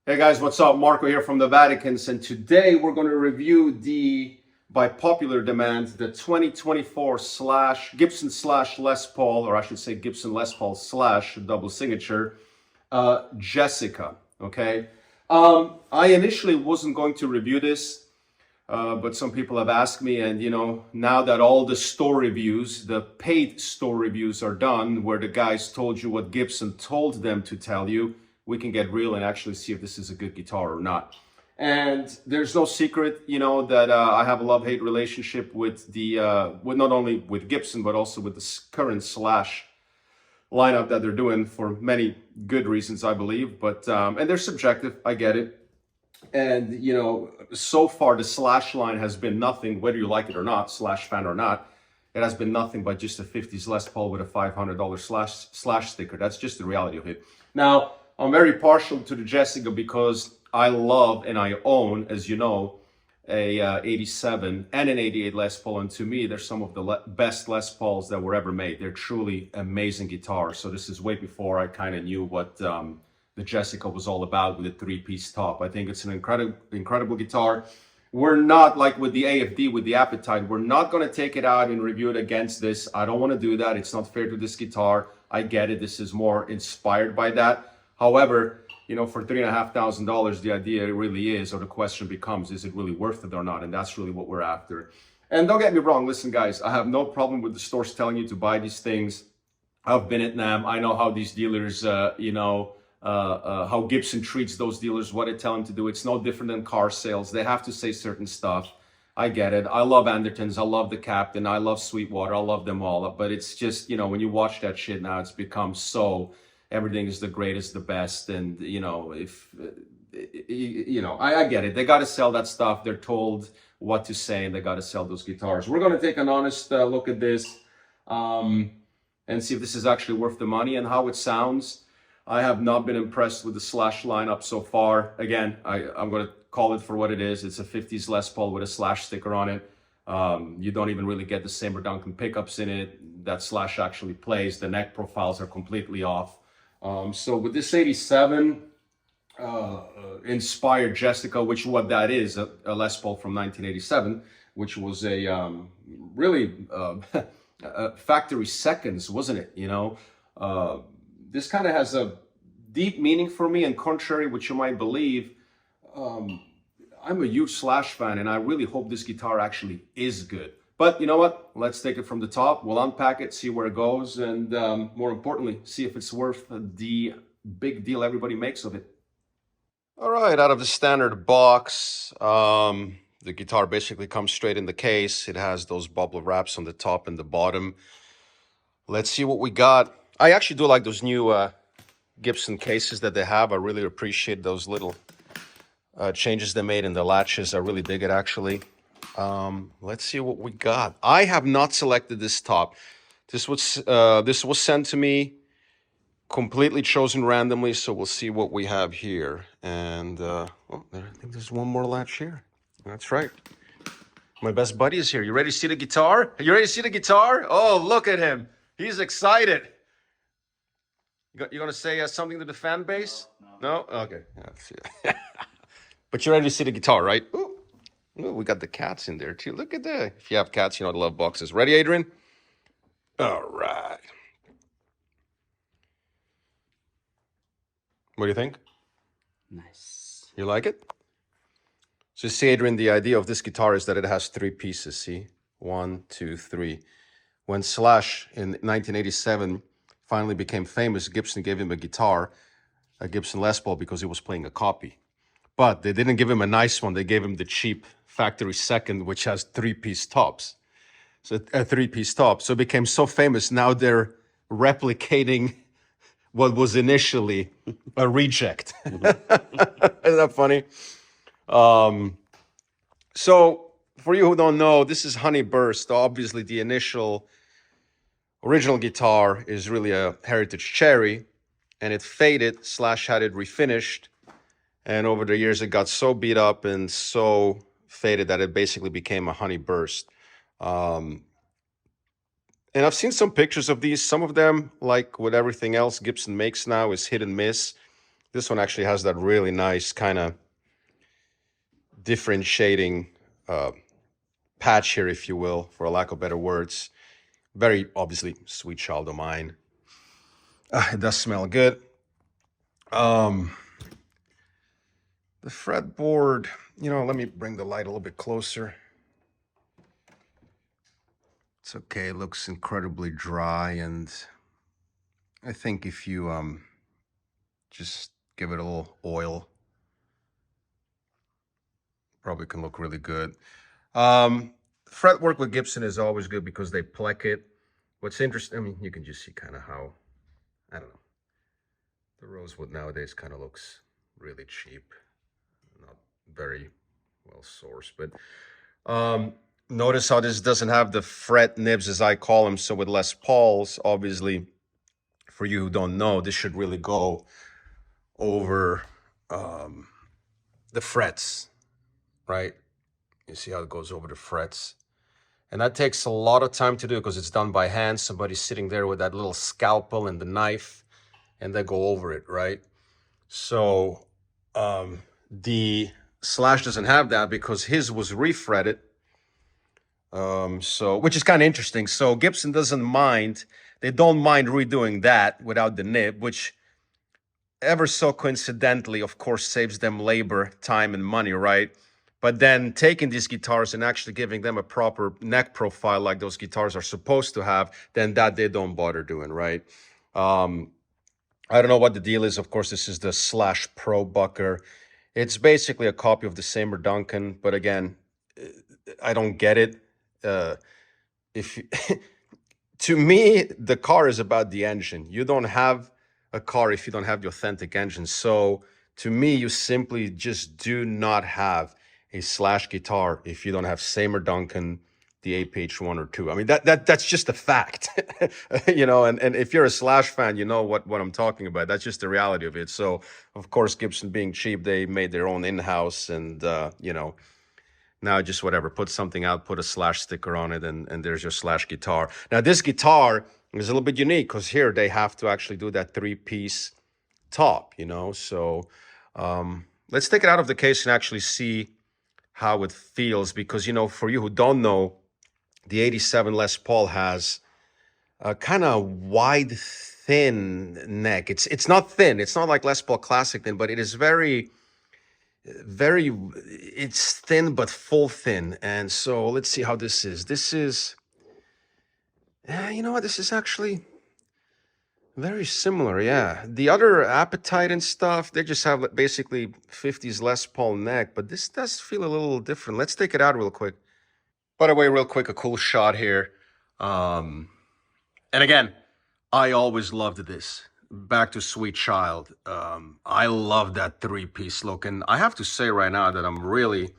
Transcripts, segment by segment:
Hey guys, what's up? Marco here from the Vaticans, and today we're going to review by popular demand, the 2024 Gibson Les Paul, or I should say Gibson Les Paul double signature, Jessica. Okay, I initially wasn't going to review this, but some people have asked me, and now that all the store reviews, the paid store reviews are done, where the guys told you what Gibson told them to tell you, we can get real and actually see if this is a good guitar or not. And there's no secret, that I have a love-hate relationship with with not only with Gibson, but also with the current Slash lineup that they're doing for many good reasons, I believe. But and they're subjective, I get it. And so far the Slash line has been nothing, whether you like it or not, Slash fan or not. It has been nothing but just a 50s Les Paul with a $500 Slash sticker. That's just the reality of it. Now, I'm very partial to the Jessica because I love and I own, as you know, a 87 and an 88 Les Paul. And to me, they're some of the best Les Pauls that were ever made. They're truly amazing guitars. So this is way before I kind of knew what the Jessica was all about with a three-piece top. I think it's an incredible guitar. We're not like with the AFD, with the Appetite. We're not going to take it out and review it against this. I don't want to do that. It's not fair to this guitar. I get it. This is more inspired by that. However, for $3,500, the idea really is, or the question becomes, is it really worth it or not? And that's really what we're after. And don't get me wrong. Listen, guys, I have no problem with the stores telling you to buy these things. I've been at NAMM. I know how these dealers, how Gibson treats those dealers, what they tell them to do. It's no different than car sales. They have to say certain stuff. I get it. I love Andertons. I love the Captain. I love Sweetwater. I love them all. But it's just, when you watch that shit now, it's become so... everything is the greatest, the best, and I get it. They got to sell that stuff. They're told what to say, and they got to sell those guitars. We're going to take an honest look at this and see if this is actually worth the money and how it sounds. I have not been impressed with the Slash lineup so far. Again, I'm going to call it for what it is. It's a 50s Les Paul with a Slash sticker on it. You don't even really get the Seymour Duncan pickups in it that Slash actually plays. The neck profiles are completely off. So with this 87 inspired Jessica, which what that is, a Les Paul from 1987, which was a really factory seconds, wasn't it? This kind of has a deep meaning for me, and contrary which you might believe, I'm a huge Slash fan, and I really hope this guitar actually is good. But you know what? Let's take it from the top. We'll unpack it, see where it goes, and more importantly, see if it's worth the big deal everybody makes of it. All right, out of the standard box, the guitar basically comes straight in the case. It has those bubble wraps on the top and the bottom. Let's see what we got. I actually do like those new Gibson cases that they have. I really appreciate those little changes they made in the latches. I really dig it, actually. Let's see what we got. I have not selected this top. This was sent to me, completely chosen randomly, so we'll see what we have here. And I think there's one more latch here. That's right. My best buddy is here. You ready to see the guitar? You ready to see the guitar? Oh, look at him. He's excited. You gonna say something to the fan base? No? Okay. But you're ready to see the guitar, right? Ooh. Ooh, we got the cats in there too. Look at that. If you have cats, you know I love boxes. Ready, Adrian? All right. What do you think? Nice. You like it? So see, Adrian, the idea of this guitar is that it has three pieces. See? 1, 2, 3. When Slash in 1987 finally became famous, Gibson gave him a guitar, a Gibson Les Paul, because he was playing a copy. But they didn't give him a nice one. They gave him the cheap factory second, which has three-piece tops. So a three-piece top. So it became so famous. Now they're replicating what was initially a reject. Isn't that funny? So for you who don't know, this is Honey Burst. Obviously, the original guitar is really a Heritage Cherry, and it faded. Slash had it refinished. And over the years, it got so beat up and so faded that it basically became a Honey Burst. And I've seen some pictures of these. Some of them, like with everything else Gibson makes now, is hit and miss. This one actually has that really nice kind of differentiating patch here, if you will, for a lack of better words. Very obviously sweet child of mine. It does smell good. The fretboard, you know, let me bring the light a little bit closer. It's okay, it looks incredibly dry, and I think if you just give it a little oil, probably can look really good. Fretwork with Gibson is always good because they pleck it. What's interesting, I mean, you can just see kind of how, I don't know, the rosewood nowadays kind of looks really cheap, not very well sourced, but notice how this doesn't have the fret nibs, as I call them. So with Les Pauls, obviously, for you who don't know, this should really go over the frets, right? You see how it goes over the frets. And that takes a lot of time to do because it's done by hand. Somebody's sitting there with that little scalpel and the knife, and they go over it, right? So the Slash doesn't have that because his was refretted. So which is kind of interesting. So Gibson doesn't mind. They don't mind redoing that without the nib, which ever so coincidentally, of course, saves them labor, time, and money, right? But then taking these guitars and actually giving them a proper neck profile like those guitars are supposed to have, then that they don't bother doing, right? I don't know what the deal is. Of course, this is the Slash Pro Bucker. It's basically a copy of the Seymour Duncan, but again, I don't get it. If to me, the car is about the engine. You don't have a car if you don't have the authentic engine. So to me, you simply just do not have a Slash guitar if you don't have Seymour Duncan, the APH1 or 2. I mean, that's just a fact, you know, and if you're a Slash fan, you know what I'm talking about. That's just the reality of it. So, of course, Gibson being cheap, they made their own in-house and, you know, now just whatever, put something out, put a Slash sticker on it, and there's your Slash guitar. Now, this guitar is a little bit unique because here they have to actually do that 3-piece top, you know. So let's take it out of the case and actually see how it feels because, you know, for you who don't know, the 87 Les Paul has a kind of wide, thin neck. It's not thin. It's not like Les Paul Classic thin, but it is very, it's thin but full thin. And so let's see how this is. This is, you know what? This is actually very similar, yeah. The other Appetite and stuff, they just have basically 50s Les Paul neck, but this does feel a little different. Let's take it out real quick. By the way, real quick, a cool shot here. And again, I always loved this. Back to Sweet Child. I love that 3-piece look, and I have to say right now that I'm really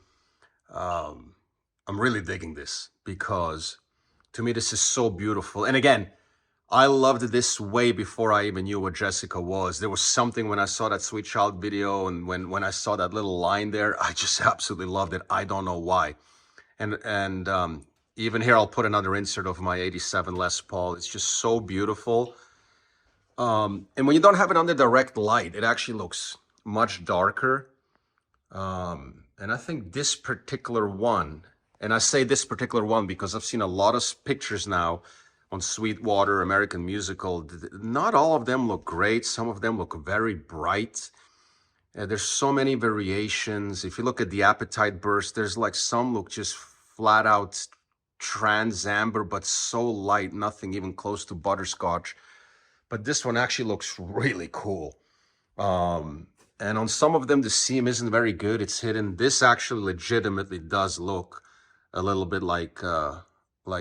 digging this because to me this is so beautiful. And again, I loved this way before I even knew what Jessica was. There was something when I saw that Sweet Child video and when I saw that little line there, I just absolutely loved it. I don't know why. And even here, I'll put another insert of my 87 Les Paul. It's just so beautiful. And when you don't have it under direct light, it actually looks much darker. And I think this particular one, and I say this particular one because I've seen a lot of pictures now on Sweetwater, American Musical. Not all of them look great. Some of them look very bright. There's so many variations. If you look at the Appetite Burst, there's like some look just flat out trans amber, but so light, nothing even close to butterscotch. But this one actually looks really cool. And on some of them, the seam isn't very good. It's hidden. This actually legitimately does look a little bit like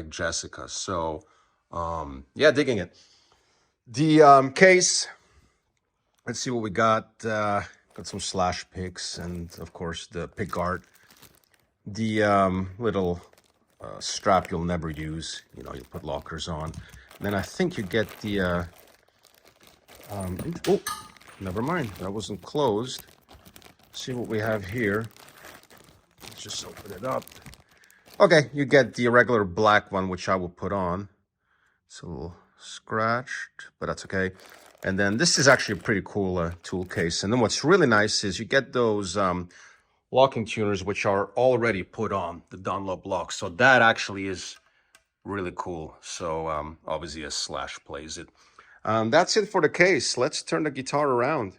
Jessica. So, yeah, digging it. The case, let's see what we got. Got some Slash picks and, of course, the pick art. The little strap you'll never use. You know, you'll put lockers on. Then I think you get the... oh, never mind. That wasn't closed. Let's see what we have here. Let's just open it up. Okay, you get the regular black one, which I will put on. It's a little scratched, but that's okay. And then this is actually a pretty cool tool case. And then what's really nice is you get those locking tuners, which are already put on the Dunlop lock. So that actually is really cool. So obviously a Slash plays it. That's it for the case. Let's turn the guitar around.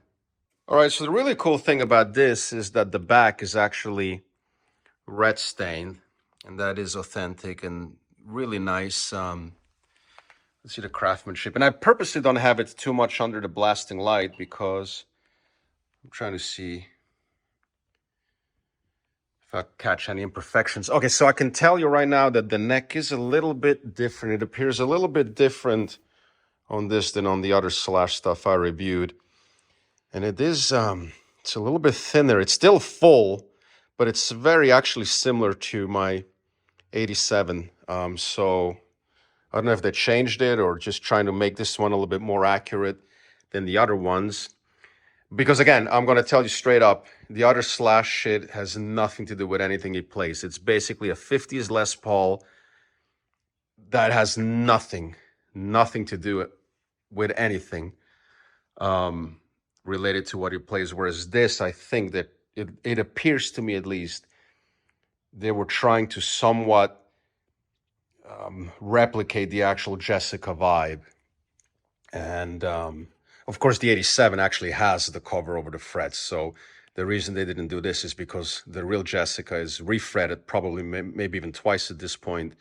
All right, so the really cool thing about this is that the back is actually red stained, and that is authentic and really nice. Let's see the craftsmanship. And I purposely don't have it too much under the blasting light because I'm trying to see if I catch any imperfections. Okay, so I can tell you right now that the neck is a little bit different. It appears a little bit different on this than on the other Slash stuff I reviewed. And it is, it's a little bit thinner. It's still full, but it's very actually similar to my 87. So I don't know if they changed it or just trying to make this one a little bit more accurate than the other ones. Because again, I'm going to tell you straight up, the other Slash shit has nothing to do with anything he plays. It's basically a 50s Les Paul that has nothing to do with anything related to what he plays. Whereas this, I think that it appears to me at least, they were trying to somewhat replicate the actual Jessica vibe. And of course, the 87 actually has the cover over the frets. So the reason they didn't do this is because the real Jessica is refretted, probably maybe even twice at this point,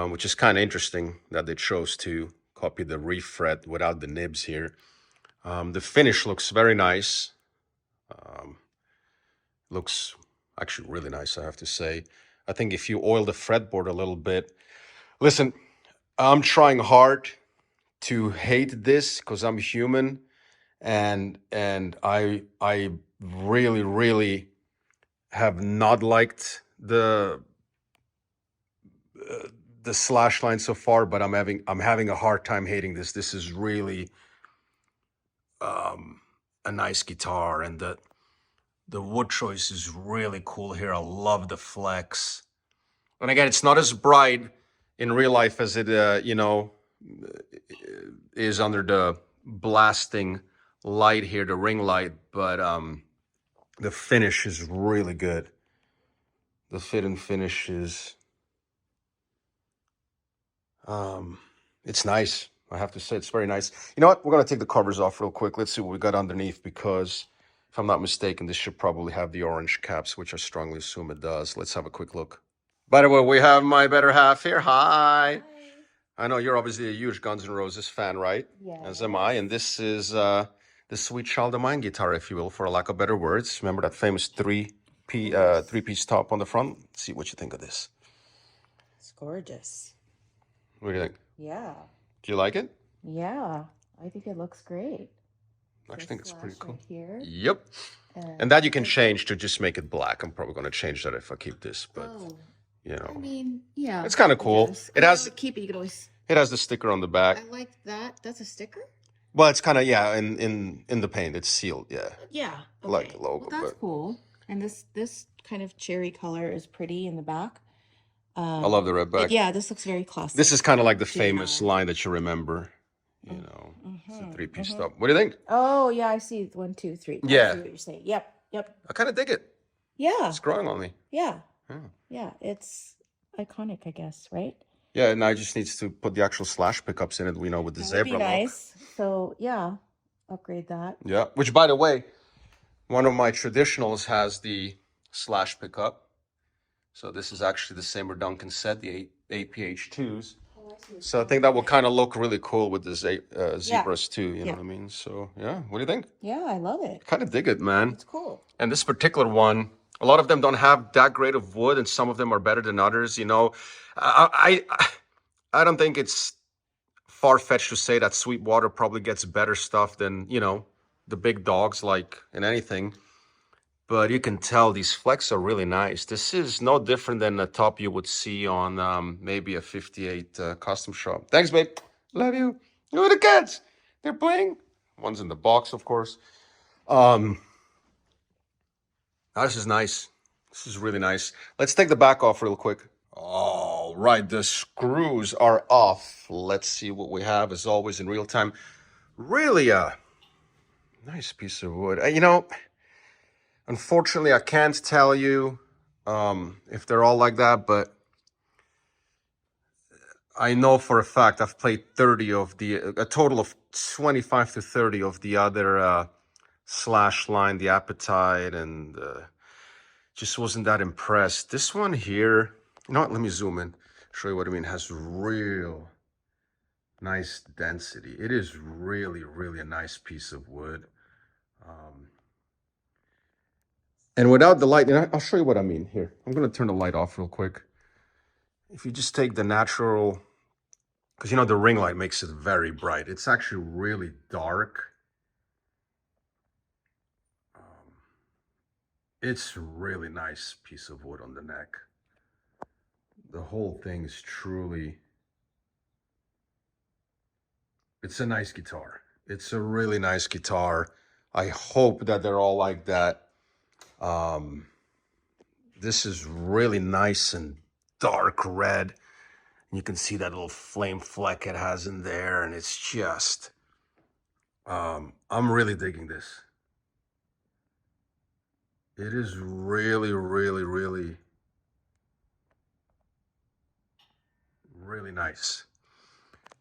which is kind of interesting that they chose to copy the refret without the nibs here. The finish looks very nice. Looks actually really nice, I have to say. I think if you oil the fretboard a little bit, listen, I'm trying hard to hate this because I'm human, and I really have not liked the Slash line so far, but I'm having a hard time hating this. This is really a nice guitar, and the wood choice is really cool here. I love the flex. And again, it's not as bright in real life as it is under the blasting light here, the ring light, but the finish is really good. The fit and finish is it's nice. I have to say it's very nice. You know what? We're gonna take the covers off real quick. Let's see what we got underneath, because if I'm not mistaken, this should probably have the orange caps, which I strongly assume it does. Let's have a quick look. By the way, we have my better half here. Hi. I know you're obviously a huge Guns N' Roses fan, right? Yeah. As am I. And this is the Sweet Child of Mine guitar, if you will, for lack of better words. Remember that famous three-piece top on the front? Let's see what you think of this. It's gorgeous. What do you think? Yeah. Do you like it? Yeah. I think it looks great. I actually think it's pretty cool. Right here. Yep. And that you can change to just make it black. I'm probably going to change that if I keep this, but you know. I mean, yeah. It's kind of cool. It has keep it. You can always. It has the sticker on the back. I like that. That's a sticker? Well, it's kind of, yeah, in the paint. It's sealed, yeah. Yeah. Okay. Like the logo. Well, that's cool. And this kind of cherry color is pretty in the back. I love the red back. Yeah, this looks very classic. This is kind of like the famous line that you remember. You know, it's a three-piece top. What do you think? Oh, yeah, I see. 1, 2, 3. Yeah. I see what you're saying. Yep. I kind of dig it. Yeah. It's growing on me. Yeah. It's iconic, I guess, right? Yeah, and I just needs to put the actual Slash pickups in it, you know, with the zebra look. nice. So, yeah, upgrade that. Yeah, which, by the way, one of my traditionals has the Slash pickup. So this is actually the same Duncan set, the APH2s. So I think that will kind of look really cool with the zebras too, you know what I mean? So, yeah, what do you think? Yeah, I love it. Kind of dig it, man. It's cool. And this particular one, a lot of them don't have that great of wood, and some of them are better than others, you know. I don't think it's far-fetched to say that Sweetwater probably gets better stuff than, you know, the big dogs, like in anything. But you can tell these flecks are really nice. This is no different than a top you would see on maybe a 58 custom shop. Thanks, babe. Love you. Look at the cats. They're playing. One's in the box, of course. This is nice. This is really nice. Let's take the back off real quick. All right, the screws are off. Let's see what we have, as always, in real time. Really a nice piece of wood. You know, unfortunately, I can't tell you if they're all like that, but I know for a fact I've played 30 of a total of 25 to 30 of the other slash line, the Appetite, and just wasn't that impressed. This one here, you know what, let me zoom in, show you what I mean, has real nice density. It is really, really a nice piece of wood. And without the light, and I'll show you what I mean here. I'm going to turn the light off real quick. If you just take the natural, because you know the ring light makes it very bright. It's actually really dark. It's a really nice piece of wood on the neck. The whole thing is truly, it's a nice guitar. It's a really nice guitar. I hope that they're all like that. This is really nice and dark red. You can see that little flame fleck it has in there, and it's just, I'm really digging this. It is really, really, really, really nice.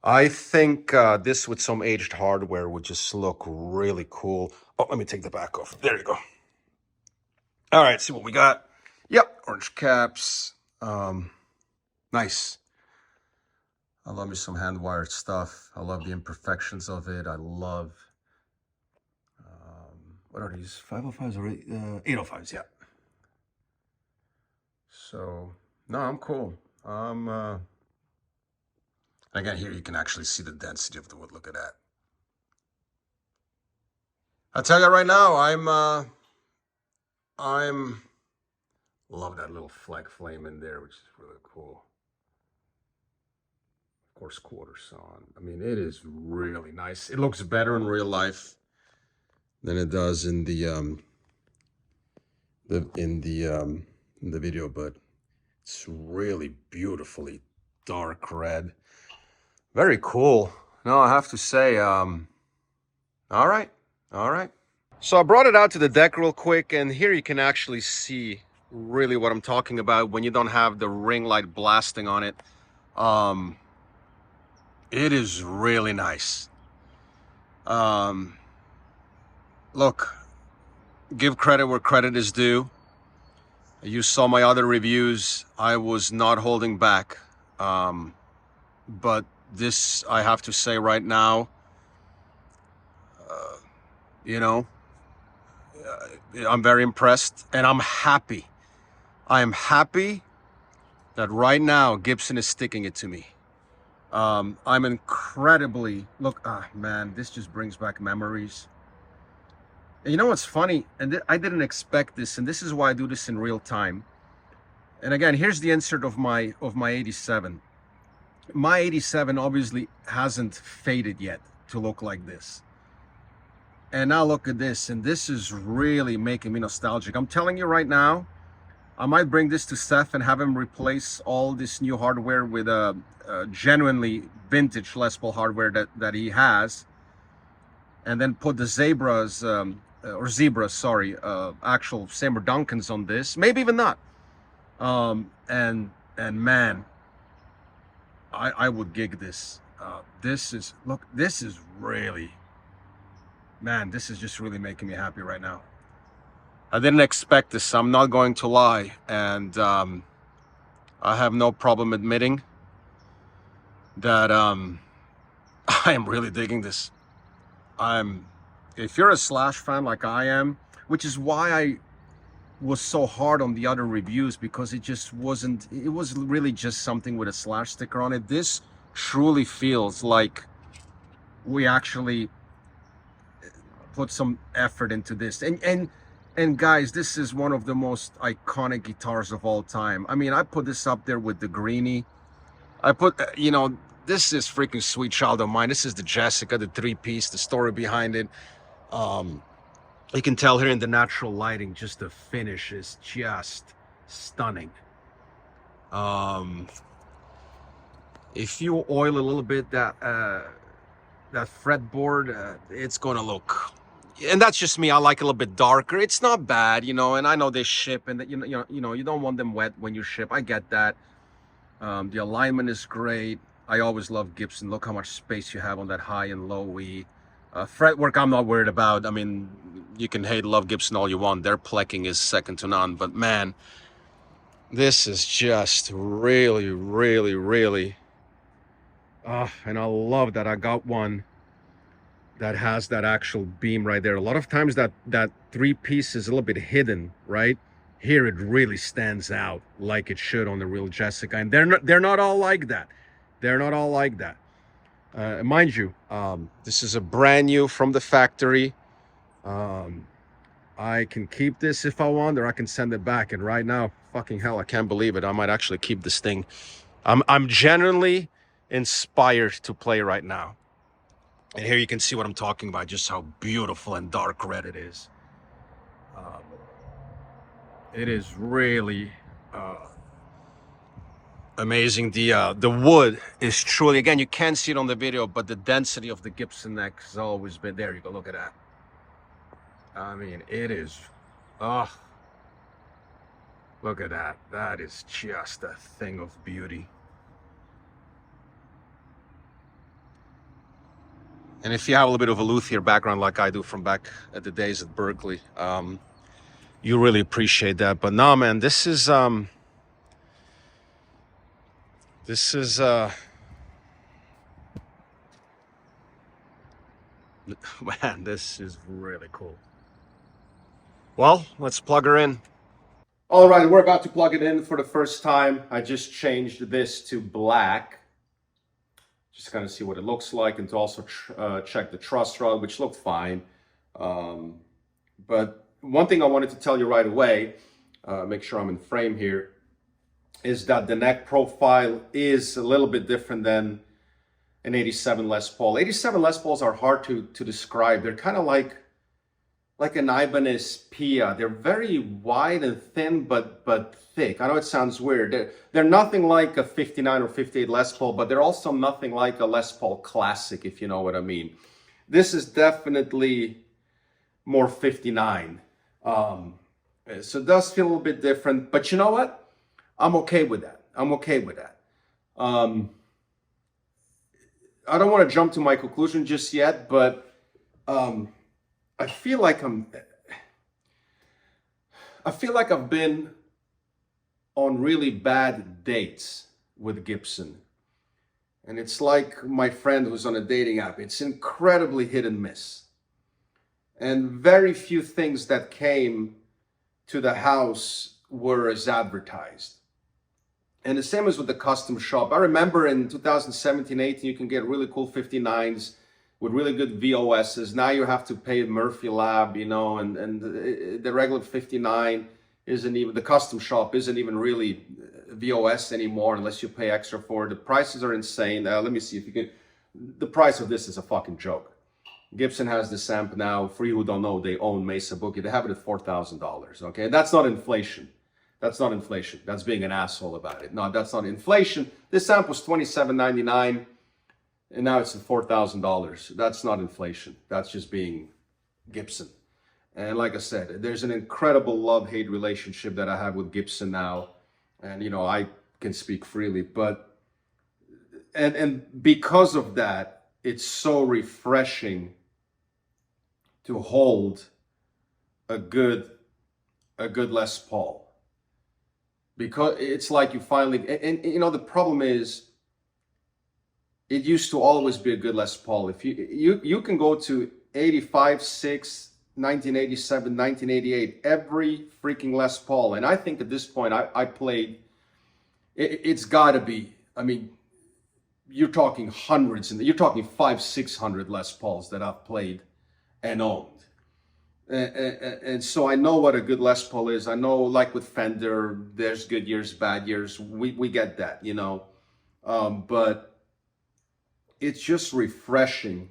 I think this with some aged hardware would just look really cool. Oh, let me take the back off. There you go. All right, see what we got. Yep, orange caps. Nice. I love me some hand-wired stuff. I love the imperfections of it. I love, what are these, 505s or 805s, yeah. So, no, I'm cool. Again, here you can actually see the density of the wood. Look at that. I tell you right now, I'm love that little flag flame in there, which is really cool. Of course, quarter sawn. I mean, it is really nice. It looks better in real life than it does in the video, but it's really beautifully dark red. Very cool. No, I have to say, all right. So I brought it out to the deck real quick, and here you can actually see really what I'm talking about when you don't have the ring light blasting on it. It is really nice. Look, give credit where credit is due. You saw my other reviews. I was not holding back. But this, I have to say right now, you know, I'm very impressed, and I'm happy. I am happy that right now Gibson is sticking it to me. I'm incredibly, look, man, this just brings back memories. And you know what's funny? And I didn't expect this, and this is why I do this in real time. And again, here's the insert of my 87. My 87 obviously hasn't faded yet to look like this. And now look at this, and this is really making me nostalgic. I'm telling you right now, I might bring this to Seth and have him replace all this new hardware with a genuinely vintage Les Paul hardware that he has, and then put the Zebras, actual Seymour Duncans on this. Maybe even not. And man, I would gig this. This is really, man, this is just really making me happy right now. I didn't expect this, I'm not going to lie, and I have no problem admitting that I am really digging this. If you're a Slash fan like I am, which is why I was so hard on the other reviews, because it just wasn't, it was really just something with a Slash sticker on it. This truly feels like we actually put some effort into this. And guys, this is one of the most iconic guitars of all time. I mean, I put this up there with the Greenie. I put, you know, this is freaking Sweet Child of Mine. This is the Jessica, the 3-piece, the story behind it. You can tell here in the natural lighting, just the finish is just stunning. If you oil a little bit that fretboard, it's going to look, and that's just me. I like a little bit darker. It's not bad, you know, and I know they ship, and you don't want them wet when you ship. I get that. The alignment is great. I always love Gibson. Look how much space you have on that high and low E. Fretwork, I'm not worried about. I mean, you can love Gibson all you want. Their plecking is second to none. But man, this is just really, really, really. And I love that I got one that has that actual beam right there. A lot of times that three piece is a little bit hidden, right? Here it really stands out like it should on the real Jessica, and they're not all like that. They're not all like that. Mind you, this is a brand new from the factory. I can keep this if I want, or I can send it back. And right now, fucking hell, I can't believe it. I might actually keep this thing. I'm genuinely inspired to play right now. And here you can see what I'm talking about, just how beautiful and dark red it is. It is really amazing. The wood is truly, again, you can't see it on the video, but the density of the Gibson neck has always been there. You go, look at that. I mean, it is, look at that. That is just a thing of beauty. And if you have a little bit of a luthier background like I do from back at the days at Berkeley, you really appreciate that. But no, man, this is man, this is really cool. Well, let's plug her in. All right, we're about to plug it in for the first time. I just changed this to black. Just kind of see what it looks like, and to also check the truss rod, which looked fine. But one thing I wanted to tell you right away, make sure I'm in frame here, is that the neck profile is a little bit different than an 87 Les Paul. 87 Les Pauls are hard to describe. They're kind of like an Ibanez Pia. They're very wide and thin, but thick. I know it sounds weird. They're nothing like a 59 or 58 Les Paul, but they're also nothing like a Les Paul Classic, if you know what I mean. This is definitely more 59. So it does feel a little bit different, but you know what? I'm okay with that. I'm okay with that. I don't want to jump to my conclusion just yet, but I feel like I've been on really bad dates with Gibson. And it's like my friend who's on a dating app. It's incredibly hit and miss. And very few things that came to the house were as advertised. And the same as with the custom shop. I remember in 2017-18, you can get really cool 59s with really good VOSs. Now you have to pay Murphy Lab, you know, and the regular 59 isn't even, the custom shop isn't even really VOS anymore unless you pay extra for it. The prices are insane. Let me see if you can, the price of this is a fucking joke. Gibson has this amp now. For you who don't know, they own Mesa Boogie. They have it at $4,000, okay? That's not inflation. That's not inflation. That's being an asshole about it. No, that's not inflation. This amp was $27.99, and now it's at $4,000. That's not inflation. That's just being Gibson. And like I said, there's an incredible love-hate relationship that I have with Gibson now. And, you know, I can speak freely. But, and because of that, it's so refreshing to hold a good Les Paul. Because it's like you finally, and you know, the problem is, it used to always be a good Les Paul. If you can go to 85, 6, 1987, 1988, every freaking Les Paul. And I think at this point, I played, it's gotta be, I mean, you're talking hundreds, and you're talking 500, 600 Les Pauls that I've played and owned. And so I know what a good Les Paul is. I know, like with Fender, there's good years, bad years. We get that, you know. But it's just refreshing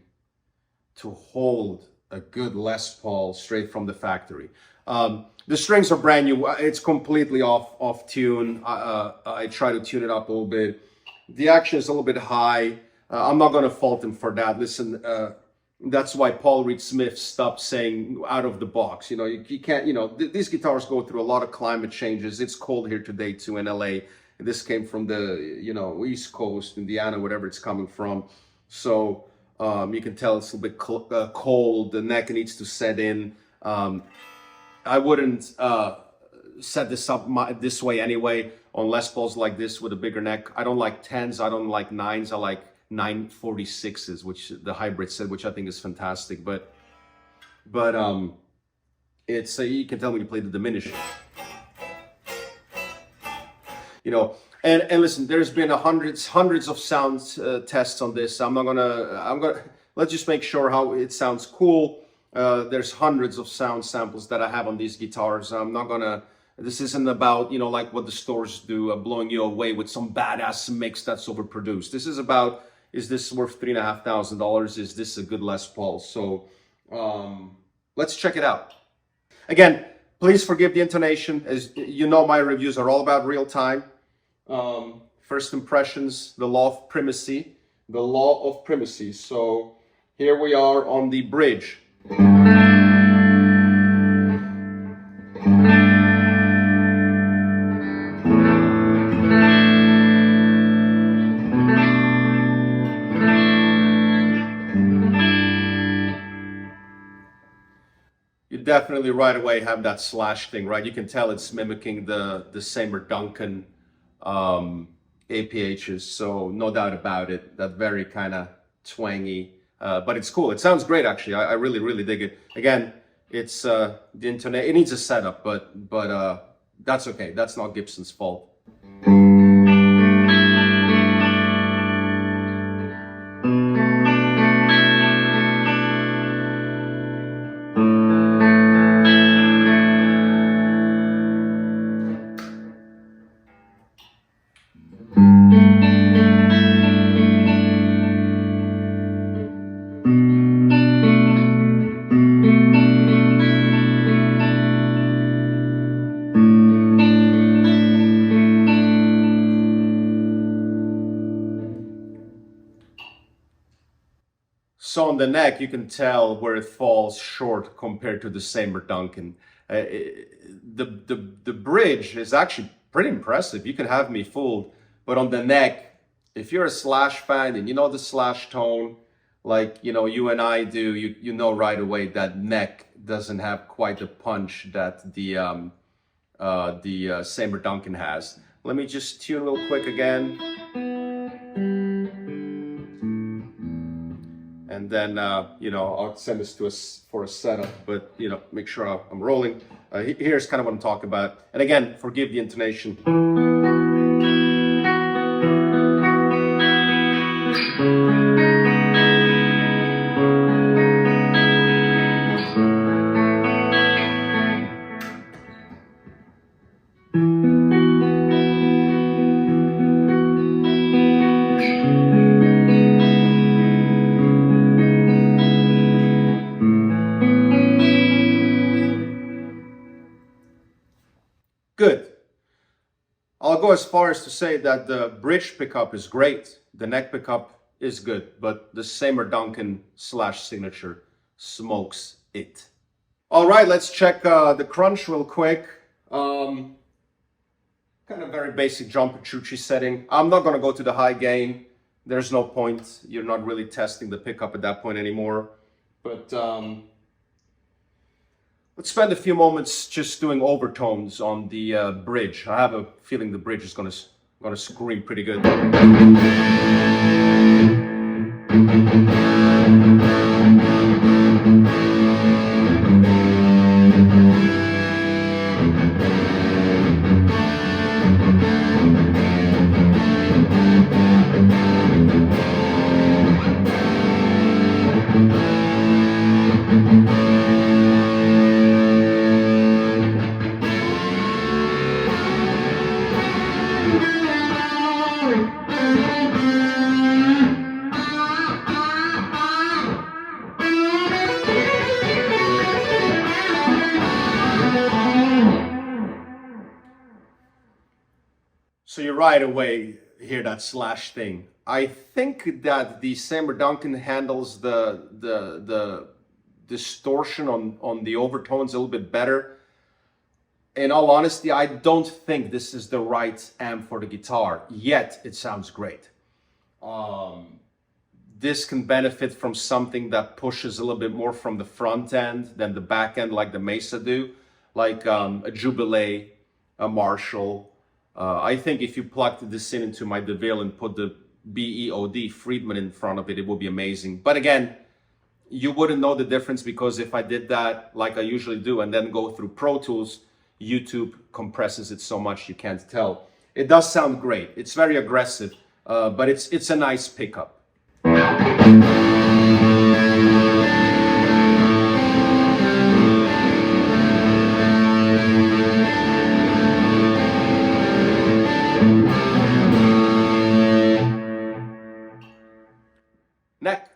to hold a good Les Paul straight from the factory. The strings are brand new. It's completely off tune. I try to tune it up a little bit. The action is a little bit high. I'm not going to fault him for that. Listen, that's why Paul Reed Smith stopped saying out of the box. You know, you can't, you know, these guitars go through a lot of climate changes. It's cold here today too in LA. This came from the, you know, East Coast, Indiana, whatever it's coming from. So you can tell it's a bit cold. The neck needs to set in. I wouldn't set this up this way anyway on Les Pauls like this with a bigger neck. I don't like 10s. I don't like 9s. I like 946s, which the hybrid said, which I think is fantastic. But it's you can tell when you play the diminished. You know, and listen, there's been hundreds of sound tests on this. I'm gonna let's just make sure how it sounds cool. There's hundreds of sound samples that I have on these guitars. I'm not gonna, this isn't about, you know, like what the stores do, blowing you away with some badass mix that's overproduced. This is about, is this worth $3,500? Is this a good Les Paul? So let's check it out. Again, please forgive the intonation. As you know, my reviews are all about real time. First impressions, the law of primacy. The law of primacy. So here we are on the bridge. You definitely right away have that slash thing, right? You can tell it's mimicking the Seymour Duncan APHs, so no doubt about it. That very kind of twangy, but it's cool. It sounds great, actually. I really dig it. Again, it's the internet. It needs a setup, but that's okay. That's not Gibson's fault. So on the neck, you can tell where it falls short compared to the Seymour Duncan. The bridge is actually pretty impressive. You can have me fooled, but on the neck, if you're a Slash fan and you know the Slash tone, like you know you and I do, you know right away that neck doesn't have quite the punch that the Seymour Duncan has. Let me just tune real quick again. And then, you know, I'll send this to us for a setup, but, you know, make sure I'm rolling. Here's kind of what I'm talking about. And again, forgive the intonation. Good. I'll go as far as to say that the bridge pickup is great. The neck pickup is good, but the Seymour Duncan slash signature smokes it. All right, let's check the crunch real quick. Kind of very basic John Petrucci setting. I'm not going to go to the high gain. There's no point. You're not really testing the pickup at that point anymore. But let's spend a few moments just doing overtones on the bridge. I have a feeling the bridge is gonna scream pretty good. So you right away hear that slash thing. I think that the Seymour Duncan handles the distortion on the overtones a little bit better. In all honesty, I don't think this is the right amp for the guitar, yet it sounds great. This can benefit from something that pushes a little bit more from the front end than the back end, like the Mesa do, like a Jubilee, a Marshall. I think if you plugged this in into my DeVille and put the BEOD Friedman in front of it, it would be amazing. But again, you wouldn't know the difference, because if I did that like I usually do and then go through Pro Tools, YouTube compresses it so much you can't tell. It does sound great. It's very aggressive, but it's a nice pickup. Neck.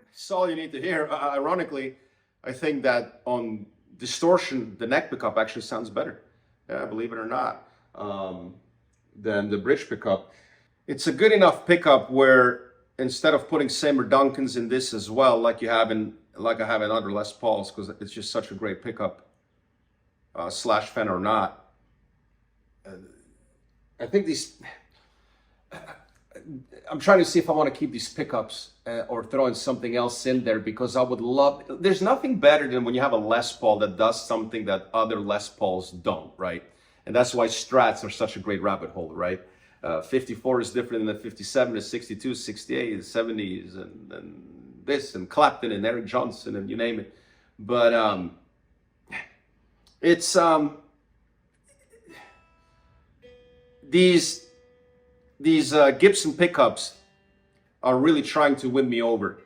That's all you need to hear. Ironically, I think that on distortion, the neck pickup actually sounds better, believe it or not, than the bridge pickup. It's a good enough pickup where instead of putting Seymour Duncans in this as well, like I have in other Les Pauls, because it's just such a great pickup, slash Fender or not. I think these. I'm trying to see if I want to keep these pickups or throw in something else in there, because I would love. There's nothing better than when you have a Les Paul that does something that other Les Pauls don't, right? And that's why Strats are such a great rabbit hole, right? 54 is different than the 57, the 62, 68, the 70s, and this, and Clapton, and Eric Johnson, and you name it. But it's these Gibson pickups are really trying to win me over.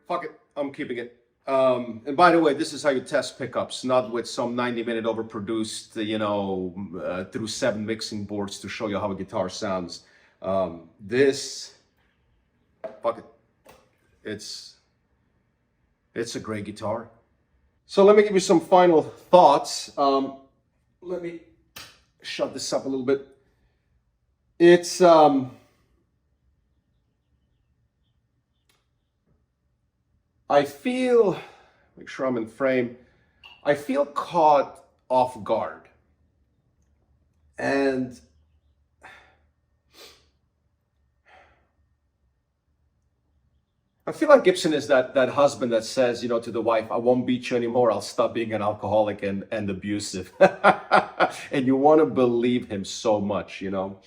Fuck it, I'm keeping it. And by the way, this is how you test pickups, not with some 90-minute overproduced, through 7 mixing boards to show you how a guitar sounds. This, fuck it, it's a great guitar. So let me give you some final thoughts. Let me shut this up a little bit. It's, I feel, make sure I'm in frame, I feel caught off guard. And I feel like Gibson is that husband that says, you know, to the wife, I won't beat you anymore. I'll stop being an alcoholic and abusive. And you want to believe him so much, you know.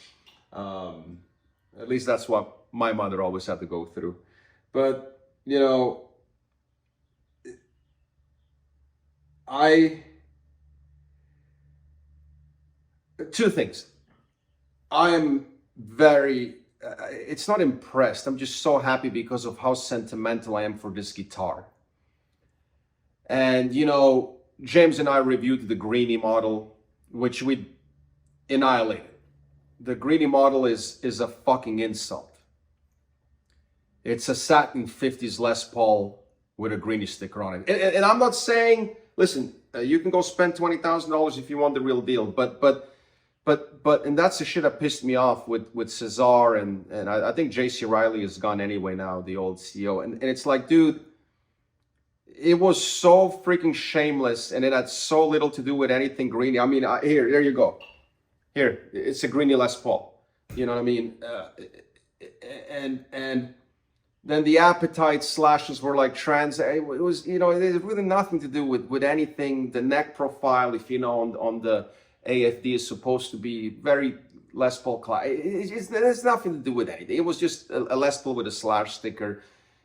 At least that's what my mother always had to go through. But, you know, two things. I am very, it's not impressed. I'm just so happy because of how sentimental I am for this guitar. And, you know, James and I reviewed the Greenie model, which we annihilated. The Greenie model is a fucking insult. It's a satin 50s Les Paul with a Greenie sticker on it. And I'm not saying, listen, you can go spend $20,000 if you want the real deal, but and that's the shit that pissed me off with Cesar, and I think JC Riley is gone anyway now, the old CEO, and it's like, dude, it was so freaking shameless, and it had so little to do with anything Greenie. I mean, there you go. Here, it's a Greenie Les Paul. You know what I mean? And then the appetite slashes were like trans. It was, you know, it had really nothing to do with anything. The neck profile, if you know, on the AFD is supposed to be very Les Paul class. It has nothing to do with anything. It was just a Les Paul with a slash sticker.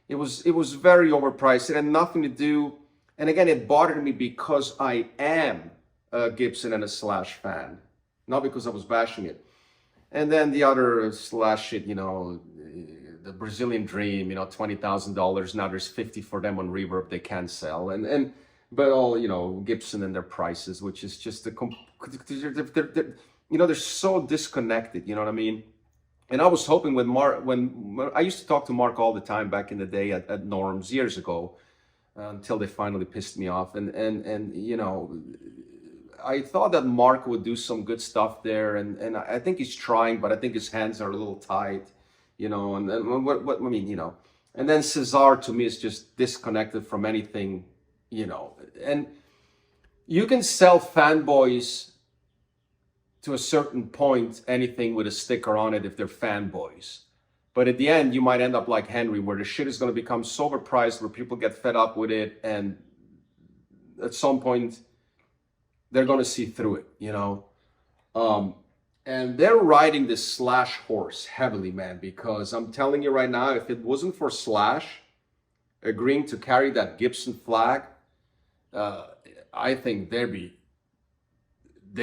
It was very overpriced. It had nothing to do. And again, it bothered me because I am a Gibson and a Slash fan, not because I was bashing it. And then the other Slash shit, you know, the Brazilian Dream, you know, $20,000. Now there's 50 for them on Reverb they can't sell. But all, you know, Gibson and their prices, which is just they're you know, they're so disconnected, you know what I mean? And I was hoping when I used to talk to Mark all the time back in the day at Norm's years ago, until they finally pissed me off. And you know, I thought that Mark would do some good stuff there, and I think he's trying, but I think his hands are a little tight, you know, and what I mean, you know. And then Cesar, to me, is just disconnected from anything, you know. And you can sell fanboys to a certain point, anything with a sticker on it if they're fanboys. But at the end, you might end up like Henry, where the shit is going to become so overpriced where people get fed up with it, and at some point, they're going to see through it, you know. And they're riding this Slash horse heavily, man, because I'm telling you right now, if it wasn't for Slash agreeing to carry that Gibson flag, I think they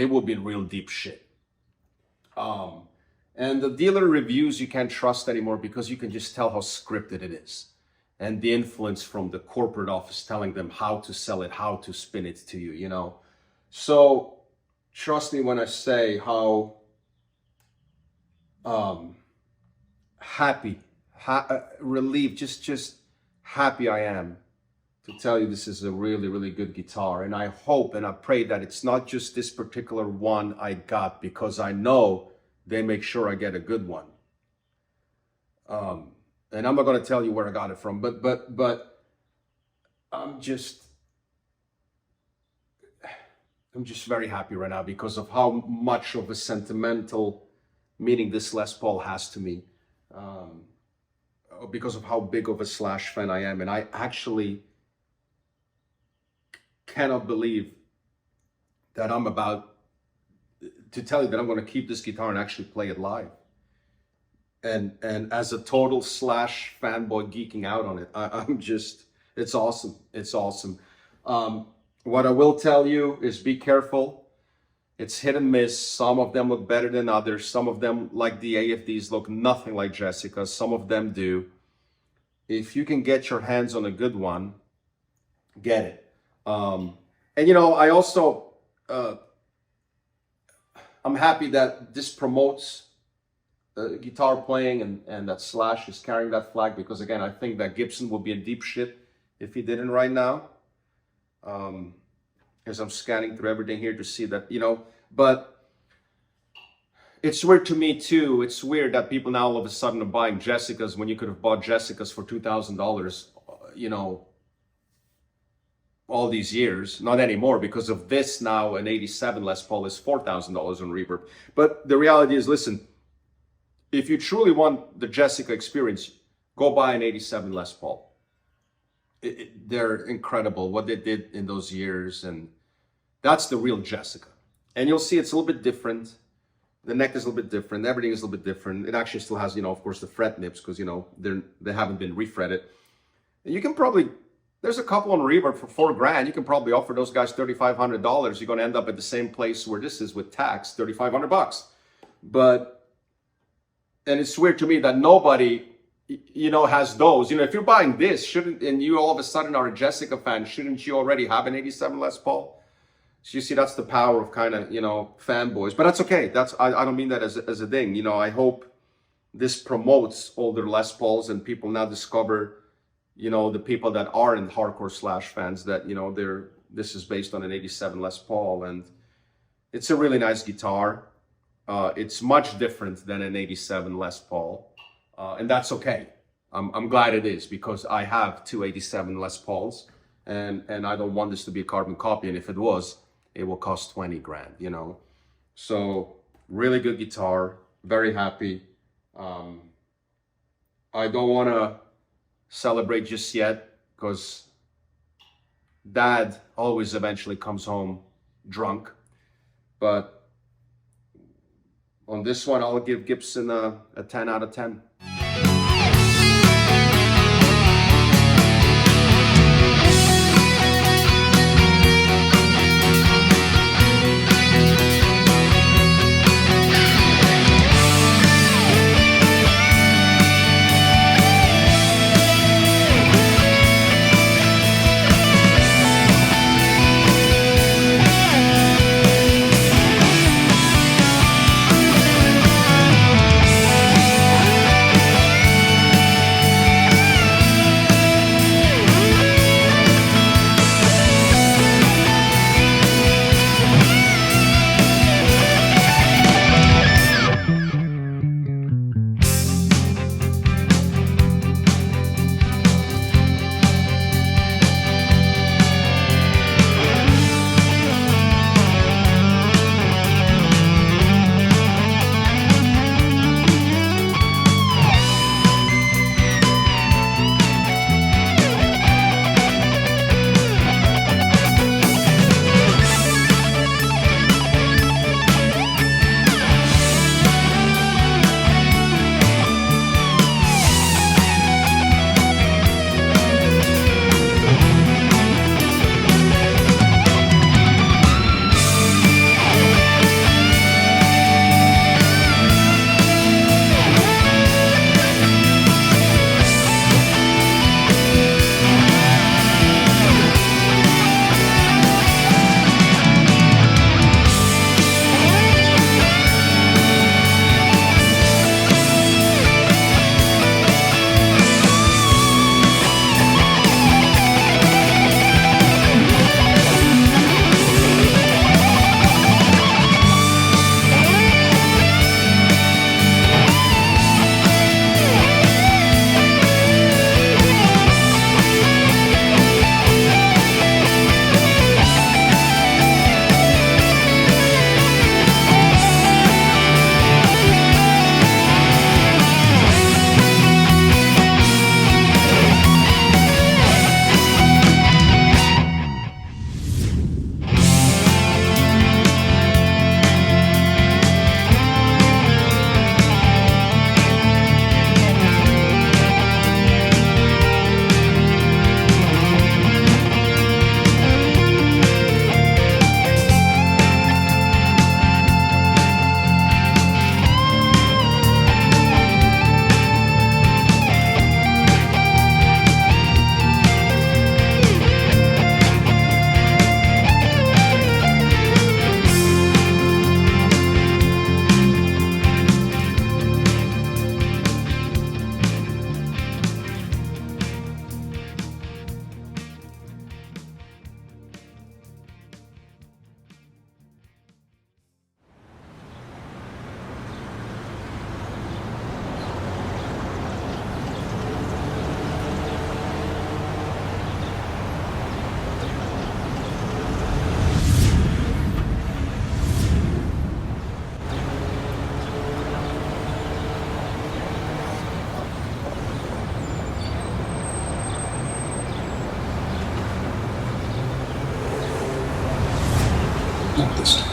will be in real deep shit. And the dealer reviews you can't trust anymore because you can just tell how scripted it is. And the influence from the corporate office telling them how to sell it, how to spin it to you, you know. So trust me when I say how relieved, just happy I am to tell you this is a really, really good guitar. And I hope and I pray that it's not just this particular one I got, because I know they make sure I get a good one. And I'm not going to tell you where I got it from, but I'm just very happy right now because of how much of a sentimental meaning this Les Paul has to me. Because of how big of a Slash fan I am. And I actually cannot believe that I'm about to tell you that I'm going to keep this guitar and actually play it live. And as a total Slash fanboy geeking out on it, I'm just, it's awesome. It's awesome. What I will tell you is be careful. It's hit and miss. Some of them look better than others. Some of them, like the AFDs, look nothing like Jessica. Some of them do. If you can get your hands on a good one, get it. And you know, I also, I'm happy that this promotes guitar playing and that Slash is carrying that flag, because again, I think that Gibson would be in deep shit if he didn't right now. As I'm scanning through everything here to see that, you know, but it's weird to me too. It's weird that people now all of a sudden are buying Jessicas when you could have bought Jessicas for $2,000, you know, all these years. Not anymore, because of this now, an 87 Les Paul is $4,000 on reverb. But the reality is, listen, if you truly want the Jessica experience, go buy an 87 Les Paul. They're incredible, what they did in those years, and that's the real Jessica. And you'll see it's a little bit different. The neck is a little bit different. Everything is a little bit different. It actually still has, of course, the fret nips, because, they haven't been refretted. And you can probably, there's a couple on reverb for $4,000. You can probably offer those guys $3,500. You're going to end up at the same place where this is with tax, $3,500. But, and it's weird to me that nobody, has those. If you're buying this, and you all of a sudden are a Jessica fan, shouldn't you already have an 87 Les Paul? So you see, that's the power of kind of, fanboys. But that's okay. I don't mean that as a thing. I hope this promotes older Les Pauls, and people now discover, the people that aren't hardcore Slash fans, that, this is based on an 87 Les Paul. And it's a really nice guitar. It's much different than an 87 Les Paul. And that's okay. I'm glad it is, because I have two 87 Les Pauls, and I don't want this to be a carbon copy. And if it was, it will cost $20,000, So really good guitar, very happy. I don't want to celebrate just yet, because Dad always eventually comes home drunk. But on this one, I'll give Gibson a 10 out of 10. unbiased.